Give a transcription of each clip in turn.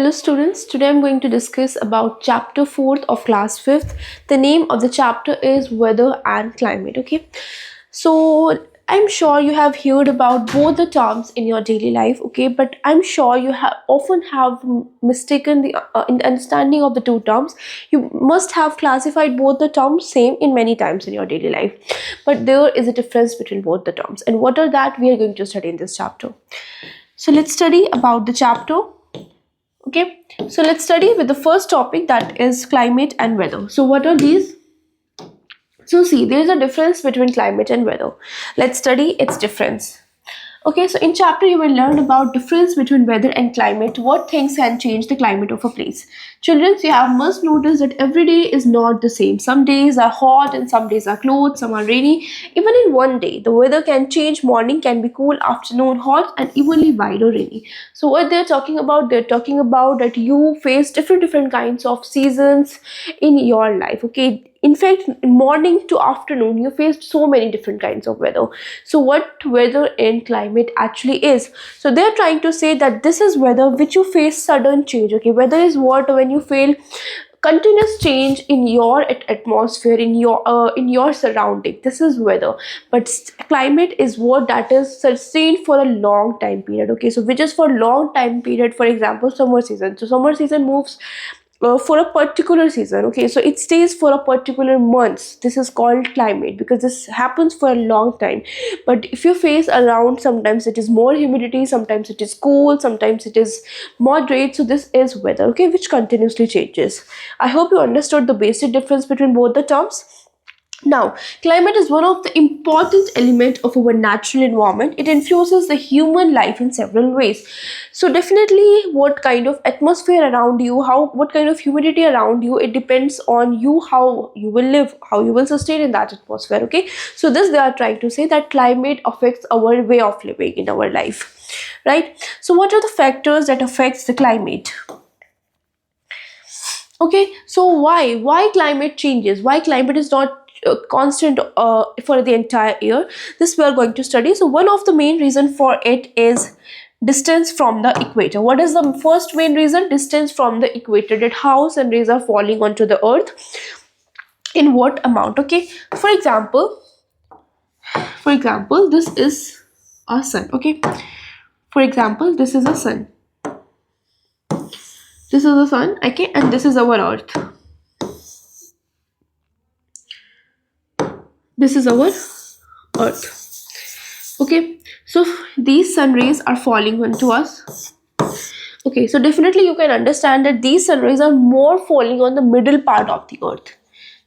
Hello students, today I'm going to discuss about chapter 4th of class 5th. The name of the chapter is Weather and Climate, okay? So I'm sure you have heard about both the terms in your daily life, okay? But I'm sure you have often have mistaken the in the understanding of the two terms. You must have classified both the terms same in many times in your daily life. But there is a difference between both the terms. And what are that we are going to study in this chapter. So let's study about the chapter. Okay, so let's study with the first topic, that is climate and weather. So what are these? So see, there is a difference between climate and weather. Let's study its difference. Okay, so in chapter you will learn about difference between weather and climate, what things can change the climate of a place. Children, you have must notice that every day is not the same. Some days are hot and some days are cold, some are rainy. Even in one day, the weather can change. Morning can be cool, afternoon hot, and evenly wide or rainy. So what they're talking about that you face different kinds of seasons in your life. Okay, in fact, morning to afternoon you faced so many different kinds of weather. So what weather and climate actually is? So they're trying to say that this is weather which you face sudden change. Okay, weather is what when you feel continuous change in your atmosphere, in your surrounding. This is weather. But climate is what that is sustained for a long time period. Okay, so which is for long time period. For example, summer season. So summer season moves for a particular season. Okay, so it stays for a particular months. This is called climate because this happens for a long time. But if you face around, sometimes it is more humidity, sometimes it is cool, sometimes it is moderate. So this is weather, okay, which continuously changes. I hope you understood the basic difference between both the terms. Now, climate is one of the important element of our natural environment. It influences the human life in several ways. So definitely what kind of atmosphere around you, what kind of humidity around you, it depends on you, how you will live, how you will sustain in that atmosphere. Okay, so this they are trying to say that climate affects our way of living in our life, right? So what are the factors that affects the climate? Okay, so why climate changes, why climate is not constant for the entire year? This we are going to study. So one of the main reason for it is distance from the equator. What is the first main reason? Distance from the equator, that how sun rays are falling onto the earth, in what amount. Okay, for example, this is a sun. Okay, for example, this is a sun, this is the sun. Okay, and this is our earth, this is our earth. Okay, so these sun rays are falling onto us. Okay, so definitely you can understand that these sun rays are more falling on the middle part of the earth.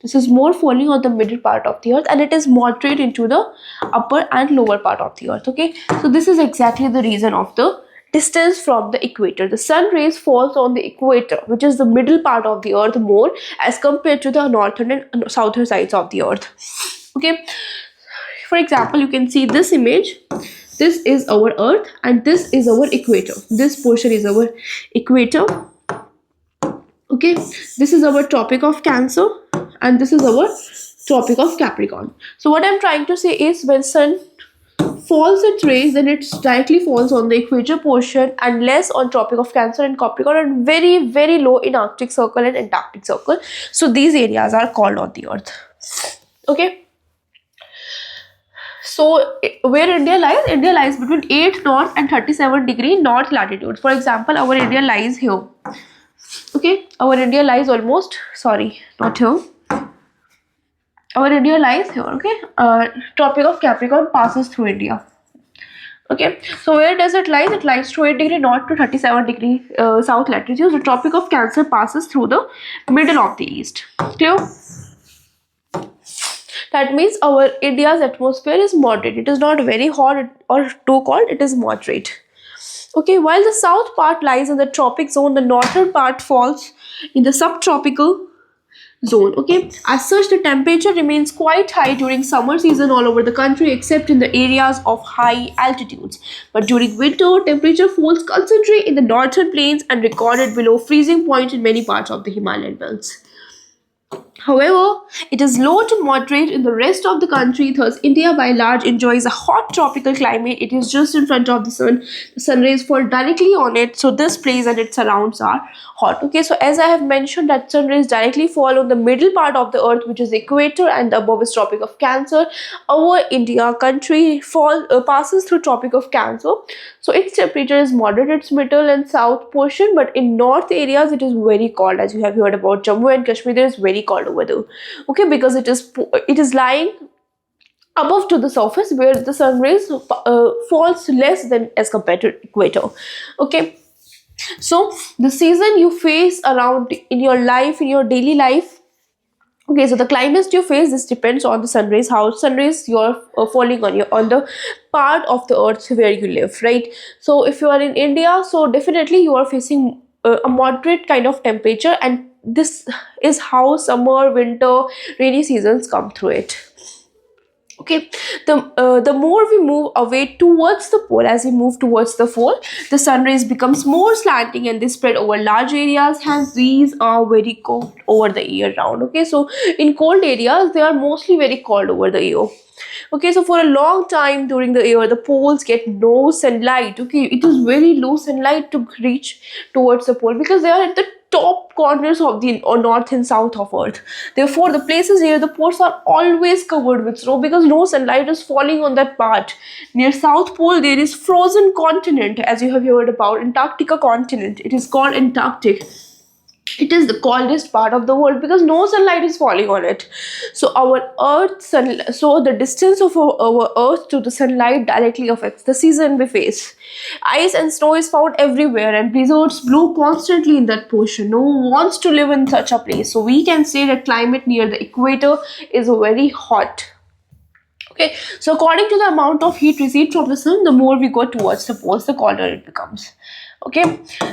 This is more falling on the middle part of the earth, and it is moderate into the upper and lower part of the earth. Okay, so this is exactly the reason of the distance from the equator. The sun rays falls on the equator, which is the middle part of the earth, more as compared to the northern and southern sides of the earth. Okay, for example, you can see this image. This is our earth and this is our equator. This portion is our equator. Okay, this is our Tropic of Cancer and this is our Tropic of Capricorn. So what I'm trying to say is, when sun falls its rays, then it directly falls on the equator portion and less on Tropic of Cancer and Capricorn, and very low in Arctic Circle and Antarctic Circle. So these areas are called on the earth. Okay, so where India lies? India lies between 8 north and 37 degree north latitude. For example, our India lies here. Okay, our India lies almost, sorry, not here. Our India lies here. Okay, Tropic of Capricorn passes through India. Okay, so where does it lie? It lies to 8 degree north to 37 degree south latitude. The Tropic of Cancer passes through the middle of the east. Clear? That means our India's atmosphere is moderate. It is not very hot or too cold. It is moderate. Okay, while the south part lies in the tropic zone, the northern part falls in the subtropical zone. Okay, as such, the temperature remains quite high during summer season all over the country, except in the areas of high altitudes. But during winter, temperature falls concentrate in the northern plains and recorded below freezing point in many parts of the Himalayan belts. However, it is low to moderate in the rest of the country, thus India by large enjoys a hot tropical climate. It is just in front of the sun. The sun rays fall directly on it, so this place and its surrounds are hot. Okay, so as I have mentioned that sun rays directly fall on the middle part of the earth, which is equator, and the above is Tropic of Cancer. Our India country passes through Tropic of Cancer, so its temperature is moderate, its middle and south portion, but in north areas it is very cold. As you have heard about Jammu and Kashmir, there is very cold over there. Okay, because it is lying above to the surface where the sun rays falls less than as compared to equator. Okay, so the season you face around in your life, in your daily life. Okay, so the climate you face, this depends on the sun rays, how sun rays you're falling on the part of the earth where you live, right? So if you are in India, so definitely you are facing a moderate kind of temperature, and this is how summer, winter, rainy seasons come through it. Okay, the more we move away towards the pole, as we move towards the pole, the sun rays becomes more slanting and they spread over large areas, hence these are very cold over the year round. Okay, so in cold areas they are mostly very cold over the year. Okay, so for a long time during the year the poles get no sunlight. Okay, it is very low sunlight to reach towards the pole because they are at the top corners of the north and south of earth. Therefore the places near the poles are always covered with snow because no sunlight is falling on that part. Near south pole there is frozen continent, as you have heard about Antarctica continent. It is called Antarctic. It is the coldest part of the world because no sunlight is falling on it. So so the distance of our earth to the sunlight directly affects the season we face. Ice and snow is found everywhere and blizzards blow constantly in that portion. No one wants to live in such a place, so we can say that climate near the equator is very hot. Okay, so according to the amount of heat received from the sun, the more we go towards the poles, the colder it becomes. Okay,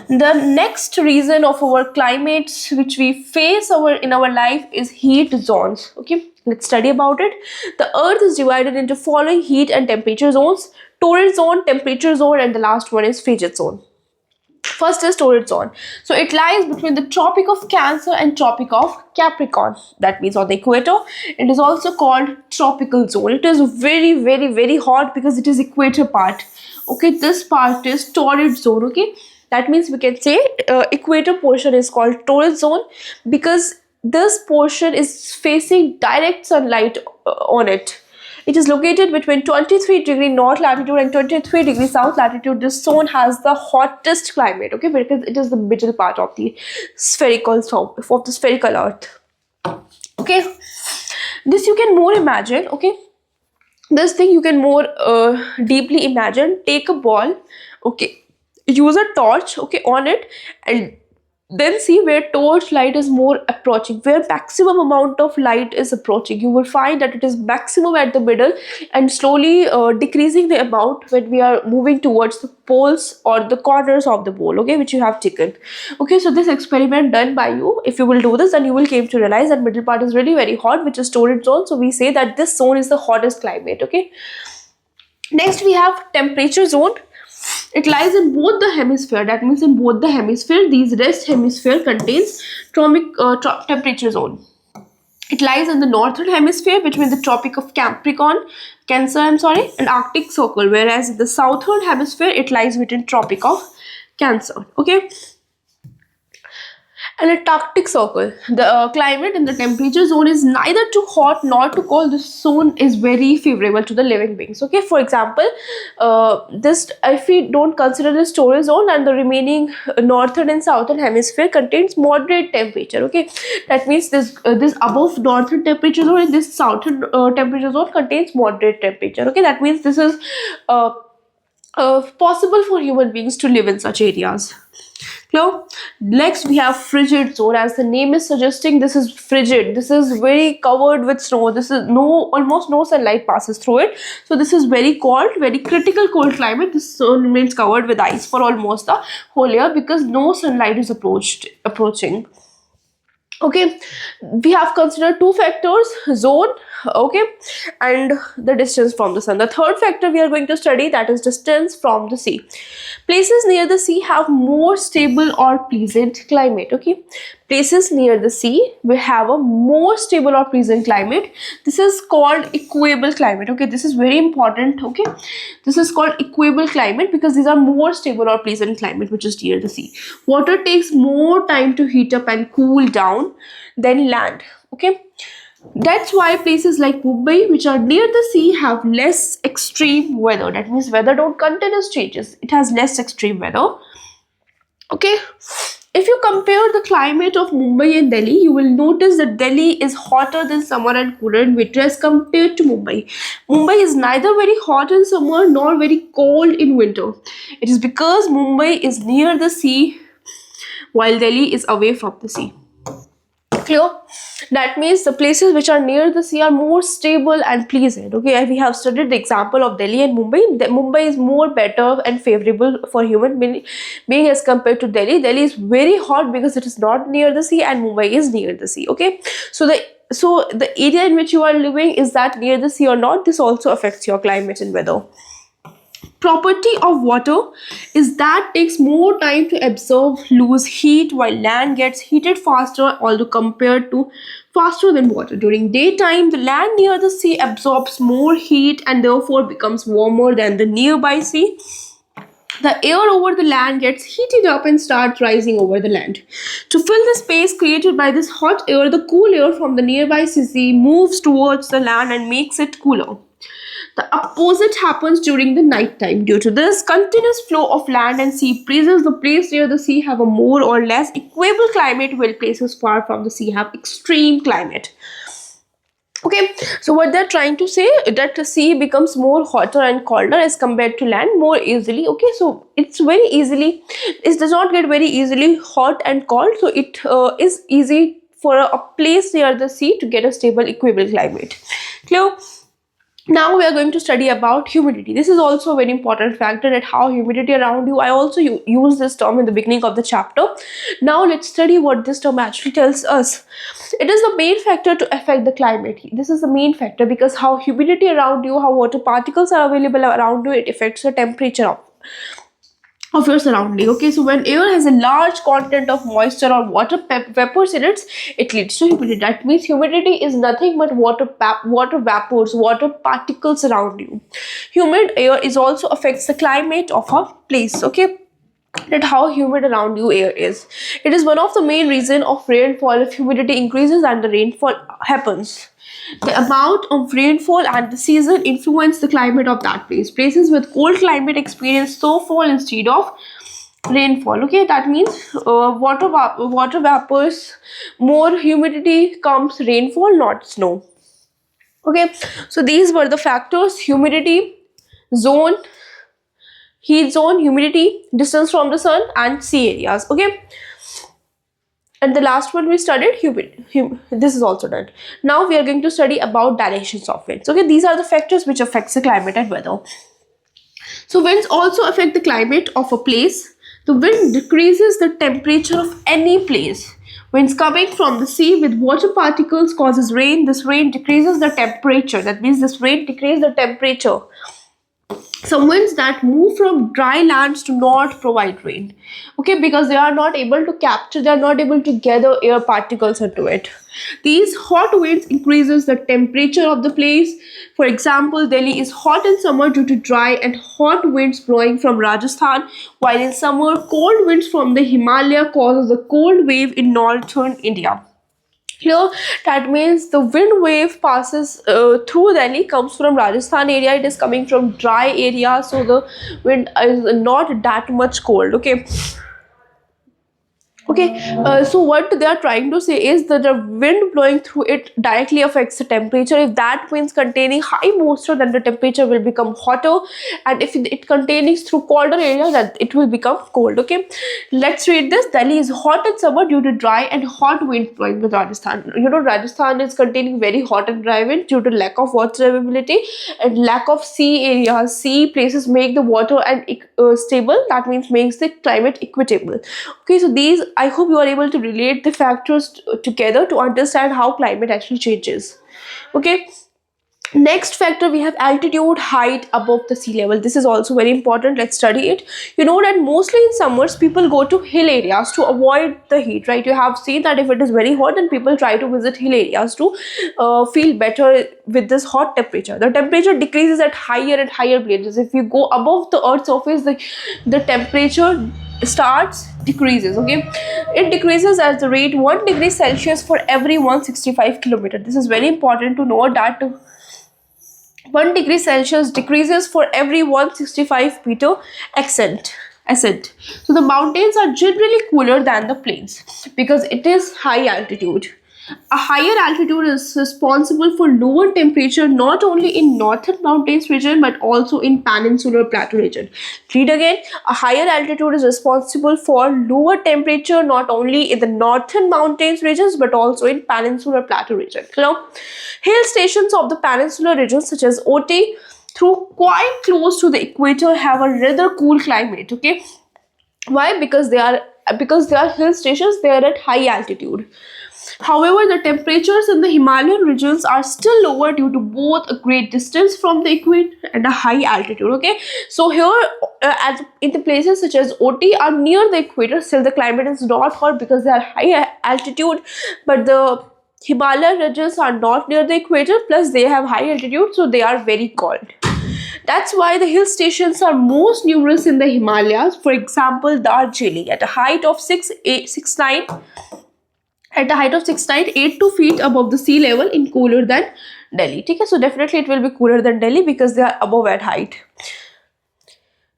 the next reason of our climates which we face in our life is heat zones. Okay, let's study about it. The earth is divided into following heat and temperature zones: torrid zone, temperature zone, and the last one is frigid zone. First is torrid zone. So it lies between the Tropic of Cancer and Tropic of Capricorn. That means on the equator. It is also called tropical zone. It is very, very, very hot because it is equator part. Okay, this part is torrid zone. Okay, that means we can say equator portion is called torrid zone because this portion is facing direct sunlight on it. It is located between 23° north latitude and 23° south latitude. This zone has the hottest climate, okay, because it is the middle part of the spherical earth. Okay, this you can more imagine. Okay, this thing you can more deeply imagine. Take a ball, okay, use a torch, okay, on it, and then see where torch light is more approaching, where maximum amount of light is approaching. You will find that it is maximum at the middle and slowly decreasing the amount when we are moving towards the poles or the corners of the bowl, okay, which you have taken. Okay, so this experiment done by you, if you will do this, then you will came to realize that middle part is really very hot, which is torrid zone. So we say that this zone is the hottest climate. Okay, next we have temperature zone. It lies in both the hemisphere. That means in both the hemisphere, these rest hemisphere contains temperature zone. It lies in the northern hemisphere between the Tropic of Cancer, and Arctic Circle, whereas in the southern hemisphere it lies within Tropic of Cancer. Okay, and Antarctic Circle. The climate in the temperature zone is neither too hot nor too cold. This zone is very favorable to the living beings. Okay, for example, this if we don't consider this torrid zone, and the remaining northern and southern hemisphere contains moderate temperature. Okay, that means this above northern temperature zone and this southern temperature zone contains moderate temperature. Okay, that means this is possible for human beings to live in such areas. Now, next we have frigid zone. As the name is suggesting, this is frigid. This is very covered with snow. This is almost no sunlight passes through it. So this is very cold, very critical cold climate. This zone remains covered with ice for almost the whole year because no sunlight is approaching. Okay, we have considered two factors: zone, okay, and the distance from the sun. The third factor we are going to study, that is distance from the sea. Places near the sea have more stable or pleasant climate. Okay, Places near the sea will have a more stable or pleasant climate. This is called equable climate. Okay, this is very important. Okay, this is called equable climate because these are more stable or pleasant climate which is near the sea. Water takes more time to heat up and cool down than land. Okay, that's why places like Mumbai, which are near the sea, have less extreme weather. That means weather don't continuous changes. It has less extreme weather. Okay, if you compare the climate of Mumbai and Delhi, you will notice that Delhi is hotter than summer and cooler in winter as compared to Mumbai. Mumbai is neither very hot in summer nor very cold in winter. It is because Mumbai is near the sea while Delhi is away from the sea. Clear? That means the places which are near the sea are more stable and pleasant. Okay, we have studied the example of Delhi and Mumbai. Mumbai is more better and favorable for human being as compared to Delhi. Delhi is very hot because it is not near the sea, and Mumbai is near the sea. Okay, so the area in which you are living, is that near the sea or not? This also affects your climate and weather. Property of water is that takes more time to absorb lose heat, while land gets heated faster, although compared to faster than water. During daytime, the land near the sea absorbs more heat and therefore becomes warmer than the nearby sea. The air over the land gets heated up and starts rising over the land. To fill the space created by this hot air, the cool air from the nearby sea moves towards the land and makes it cooler. The opposite happens during the night time. Due to this continuous flow of land and sea breezes, the place near the sea have a more or less equable climate, while places far from the sea have extreme climate. Okay, so what they're trying to say, that the sea becomes more hotter and colder as compared to land more easily. Okay, so it's very easily, it does not get very easily hot and cold, so it is easy for a place near the sea to get a stable equable climate. Clear? Now we are going to study about humidity. This is also a very important factor, at how humidity around you. I also use this term in the beginning of the chapter. Now let's study what this term actually tells us. It is the main factor to affect the climate. This is the main factor because how humidity around you, how water particles are available around you, it affects the temperature of your surrounding. Okay, so when air has a large content of moisture or water vapors in it leads to humidity. That means humidity is nothing but water vapors, water particles around you. Humid air is also affects the climate of a place. Okay, that how humid around you air is. It is one of the main reason of rainfall. If humidity increases and the rainfall happens, the amount of rainfall and the season influence the climate of that place. Places with cold climate experience snowfall instead of rainfall. Okay, that means water vapors, more humidity comes rainfall, not snow. Okay, so these were the factors: humidity, zone, heat zone, humidity, distance from the sun, and sea areas. Okay, and the last one we studied this is also done. Now we are going to study about directions of winds. Okay, these are the factors which affects the climate and weather. So winds also affect the climate of a place. The wind decreases the temperature of any place. Winds coming from the sea with water particles causes rain. This rain decreases the temperature. That means this rain decreases the temperature. Some winds that move from dry lands do not provide rain. Okay, because they are not able to capture, they are not able to gather air particles into it. These hot winds increases the temperature of the place. For example, Delhi is hot in summer due to dry and hot winds blowing from Rajasthan, while in summer, cold winds from the Himalaya causes a cold wave in northern India. Here, that means the wind wave passes through Delhi, comes from Rajasthan area. It is coming from dry area, so the wind is not that much cold. Okay. Okay, so what they are trying to say is that the wind blowing through it directly affects the temperature. If that winds containing high moisture, then the temperature will become hotter, and if it containing through colder area, then it will become cold. Okay, let's read this. Delhi is hot in summer due to dry and hot wind blowing with Rajasthan. You know, Rajasthan is containing very hot and dry wind due to lack of water availability and lack of sea areas. Sea places make the water and stable. That means makes the climate equitable. Okay, so these, I hope you are able to relate the factors together to understand how climate actually changes. Okay, Next factor, we have altitude, height above the sea level. This is also very important. Let's study it. You know that mostly in summers people go to hill areas to avoid the heat, right? You have seen that if it is very hot, then people try to visit hill areas to feel better with this hot temperature. The temperature decreases at higher and higher places. If you go above the earth's surface, the temperature starts decreases. Okay, it decreases at the rate 1 degree Celsius for every 165 kilometer. This is very important to know that 1 degree Celsius decreases for every 165 meter ascent. So the mountains are generally cooler than the plains because it is high altitude. A higher altitude is responsible for lower temperature not only in northern mountains region but also in peninsular plateau region. Read again. A higher altitude is responsible for lower temperature not only in the northern mountains regions but also in peninsular plateau region. Now, hill stations of the peninsular region such as Oti, through quite close to the equator, have a rather cool climate. Okay, why? Because they are hill stations. They are at high altitude. However, the temperatures in the Himalayan regions are still lower due to both a great distance from the equator and a high altitude. Okay, so here in the places such as Oti are near the equator, still the climate is not hot because they are high altitude, but the Himalayan regions are not near the equator, plus they have high altitude, so they are very cold. That's why the hill stations are most numerous in the Himalayas. For example, Darjeeling at a height of 669 at a height of 698 feet above the sea level in cooler than Delhi. Okay, so definitely it will be cooler than Delhi because they are above at height.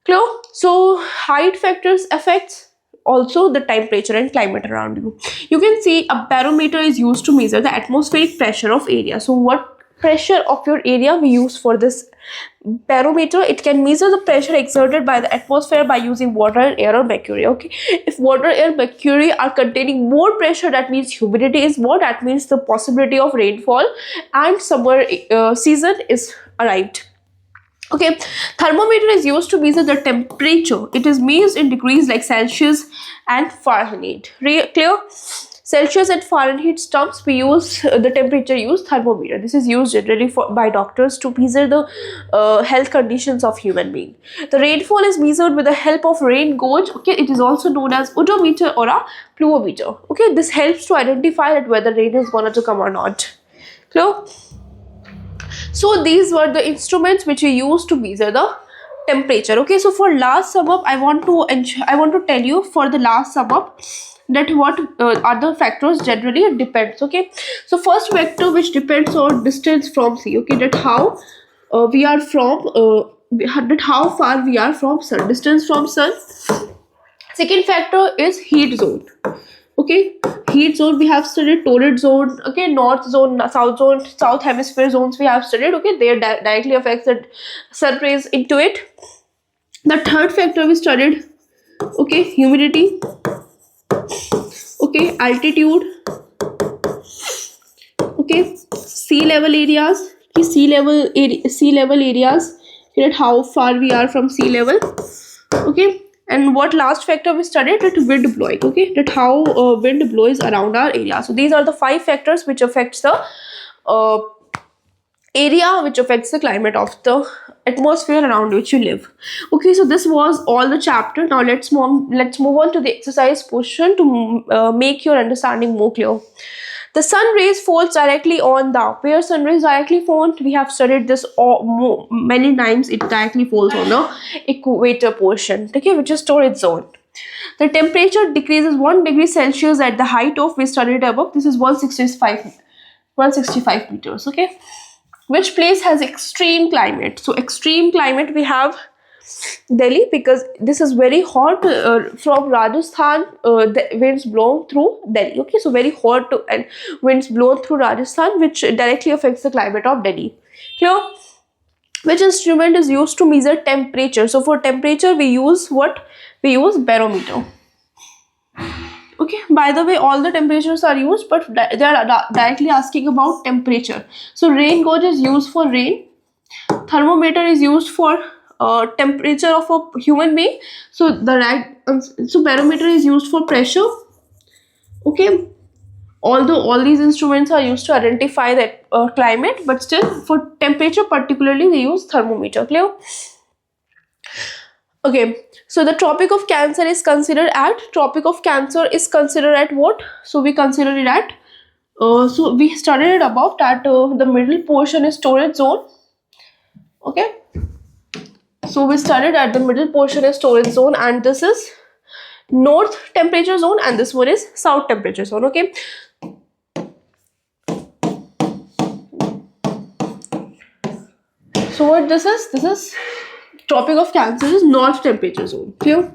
Clear? So height factors affects also the temperature and climate around you. You can see a barometer is used to measure the atmospheric pressure of area. So what pressure of your area we use for this barometer? It can measure the pressure exerted by the atmosphere by using water, air or mercury. Okay, if water, air, mercury are containing more pressure, that means humidity is more, that means the possibility of rainfall and summer season is arrived. Okay, thermometer is used to measure the temperature. It is measured in degrees like Celsius and Fahrenheit. Clear? Celsius and Fahrenheit terms we use the temperature used thermometer. This is used generally by doctors to measure the health conditions of human being. The rainfall is measured with the help of rain gauge. Okay, it is also known as odometer or a pluviometer. Okay, this helps to identify that whether rain is going to come or not. Clear? So these were the instruments which we use to measure the temperature. Okay, so for last sum up, I want to tell you for the last sum up that what other factors generally depends. Okay, so first factor which depends on distance from sea. Okay, that how we are from that how far we are from sun, distance from sun. Second factor is heat zone. Okay, heat zone we have studied, torrid zone. Okay, north zone, south hemisphere zones we have studied. Okay, they directly affects the sun rays into it. The third factor we studied, okay, humidity. Okay, altitude. Okay, sea level areas. Okay, sea level areas. That how far we are from sea level. Okay, and what last factor we studied, that wind blowing. Okay, that how wind blows around our area. So these are the 5 factors which affects the area, which affects the climate of the atmosphere around which you live. Okay, so this was all the chapter. Now let's move on to the exercise portion to make your understanding more clear. The sun rays falls directly on the where sun rays directly fall. We have studied this many times. It directly falls on the equator portion. Okay, which is torrid zone. The temperature decreases 1 degree Celsius at the height of we studied above. This is 165 meters. Okay, which place has extreme climate? So extreme climate we have Delhi because this is very hot from Rajasthan. The winds blown through Delhi. Okay, so very hot and winds blown through Rajasthan, which directly affects the climate of Delhi. Clear? Which instrument is used to measure temperature? So for temperature we use what? We use barometer. Okay, by the way, all the temperatures are used, but they are directly asking about temperature. So rain gauge is used for rain. Thermometer is used for temperature of a human being. So barometer is used for pressure. Okay, Although all these instruments are used to identify the climate, but still for temperature particularly we use thermometer. Clear? Okay, so the Tropic of Cancer is considered at what? So we consider it at so we studied it above that the middle portion is torrid zone. Okay, so we studied at the middle portion is torrid zone, and this is north temperature zone, and this one is south temperature zone. Okay, so what this is Tropic of Cancer is north temperature zone. Clear?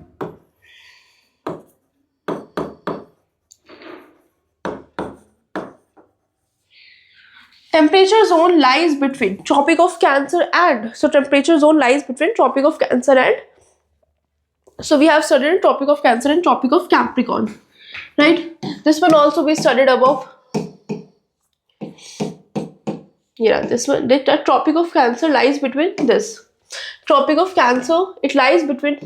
Temperature zone lies between Tropic of Cancer and, so temperature zone lies between Tropic of Cancer and, so we have studied Tropic of Cancer and Tropic of Capricorn, right? This one also we studied above. Yeah, this one, the Tropic of Cancer lies between this. Tropic of Cancer, it lies between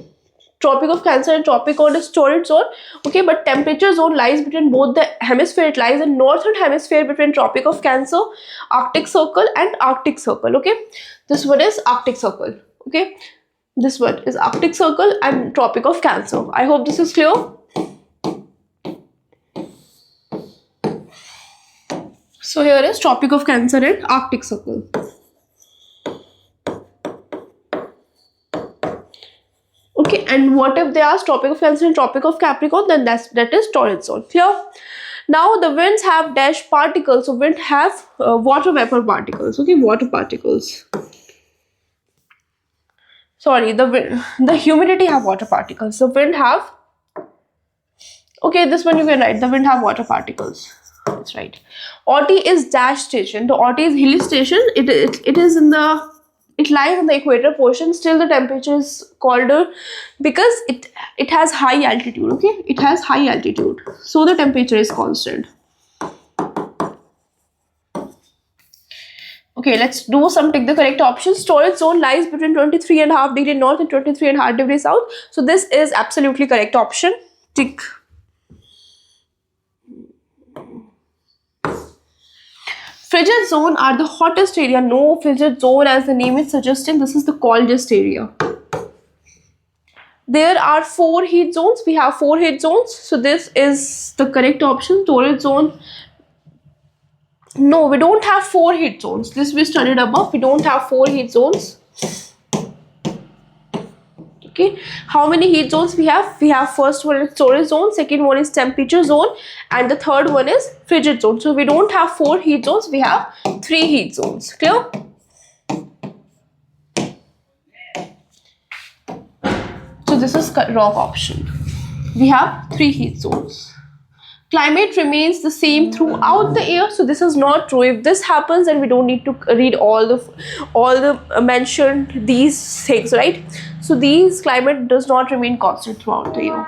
Tropic of Cancer and Capricorn is torrid zone. Okay, but temperature zone lies between both the hemisphere. It lies in northern hemisphere between Tropic of Cancer, Arctic Circle and Arctic Circle. Okay, this one is Arctic Circle. Okay, this one is Arctic Circle and Tropic of Cancer. I hope this is clear. So here is Tropic of Cancer and Arctic Circle. Okay, and what if they ask Tropic of Cancer and Tropic of Capricorn? Then that is torrid zone. Here, now the winds have dash particles. So wind have water vapor particles. Okay, water particles. Sorry, the humidity have water particles. The wind have. Okay, this one you can write. The wind have water particles. That's right. Ooty is dash station. The Ooty is hilly station. It is in the, it lies in the equator portion. Still the temperature is colder because it has high altitude. Okay, it has high altitude, so the temperature is constant. Okay, let's do some, take the correct options. Torrid zone lies between 23.5 degree north and 23.5 degree south. So this is absolutely correct option. Tick. Frigid zone are the hottest area. No, frigid zone, as the name is suggesting, this is the coldest area. There are 4 heat zones. We have 4 heat zones. So this is the correct option. Torrid zone. No, we don't have 4 heat zones. This we studied above. We don't have 4 heat zones. Okay, how many heat zones we have? We have first one is torrid zone, second one is temperature zone, and the third one is frigid zone. So we don't have 4 heat zones, we have 3 heat zones. Clear? So this is wrong option. We have 3 heat zones. Climate remains the same throughout the year. So this is not true. If this happens, then we don't need to read all the mentioned these things, right? So these climate does not remain constant throughout the year.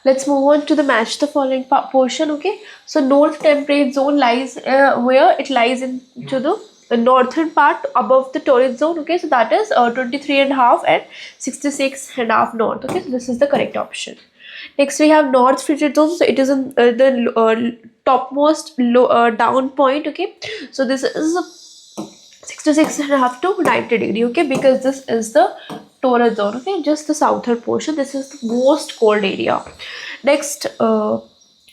Let's move on to the match the following portion. Okay, so north temperate zone lies where it lies into the northern part above the torrid zone. Okay, so that is 23.5 and 66.5 north. Okay, so this is the correct option. Next we have north frigid zone. So it is in the topmost down point. Okay, so this is 66.5 to 90 degree. Okay, because this is the torrid zone. Okay, just the southern portion. This is the most cold area. Next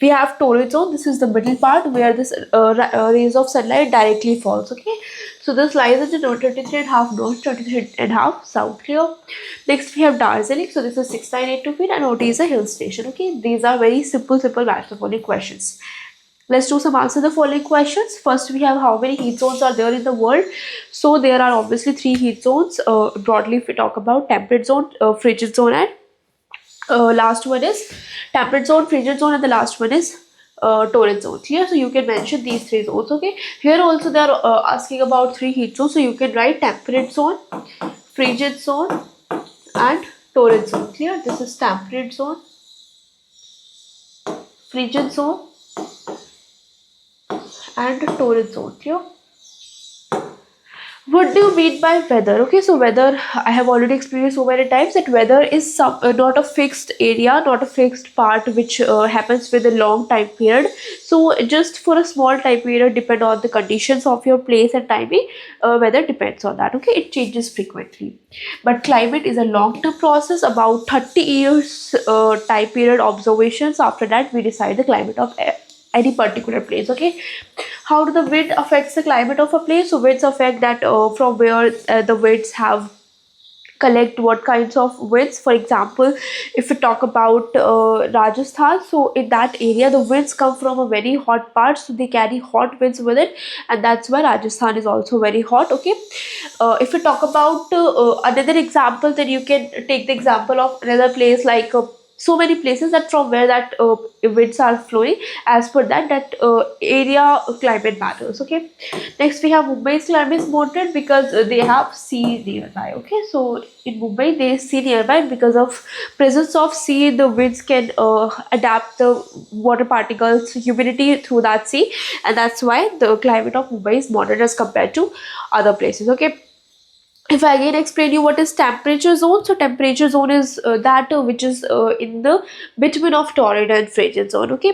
we have torrid zone. This is the middle part where this rays of sunlight directly falls. Okay, so this lies at the 23.5 north, 23.5 south. Clear? Next we have Darjeeling. So this is 6982 feet and Ooty is a hill station. Okay, these are very simple match the following questions. Let's do some answer the following questions. First we have how many heat zones are there in the world. So there are obviously 3 heat zones. Broadly if we talk about temperate zone, frigid zone, and last one is temperate zone, frigid zone, and the last one is torrid zone. Here, so you can mention these 3 zones. Okay, here also they are asking about 3 heat zones, so you can write temperate zone, frigid zone, and torrid zone. Clear? This is temperate zone, frigid zone, and torrid zone. Clear? What do you mean by weather? Okay, so weather, I have already experienced so many times that weather is not a fixed area, not a fixed part which happens with a long time period. So just for a small time period, depend on the conditions of your place and timing. Weather depends on that. Okay, it changes frequently. But climate is a long-term process, about 30 years time period observations. After that, we decide the climate of any particular place. Okay, how do the wind affects the climate of a place? So winds affect that from where the winds have collect what kinds of winds. For example, if we talk about Rajasthan, so in that area the winds come from a very hot part, so they carry hot winds with it, and that's why Rajasthan is also very hot. Okay, if we talk about another example, then you can take the example of another place like so many places that from where that winds are flowing. As per that area climate matters. Okay, next we have Mumbai's climate is moderate because they have sea nearby. Okay, so in Mumbai there is sea nearby. Because of presence of sea, the winds can adapt the water particles humidity through that sea, and that's why the climate of Mumbai is moderate as compared to other places. Okay, if I again explain you what is temperature zone, so temperature zone is that which is in the between of torrid and frigid zone. Okay,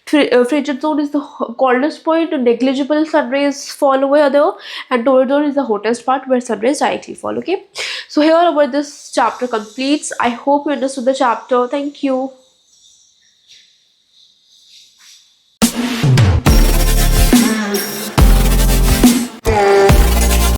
frigid zone is the coldest point, negligible sun rays fall over there, and torrid zone is the hottest part where sun rays directly fall. Okay, so here where this chapter completes. I hope you understood the chapter. Thank you.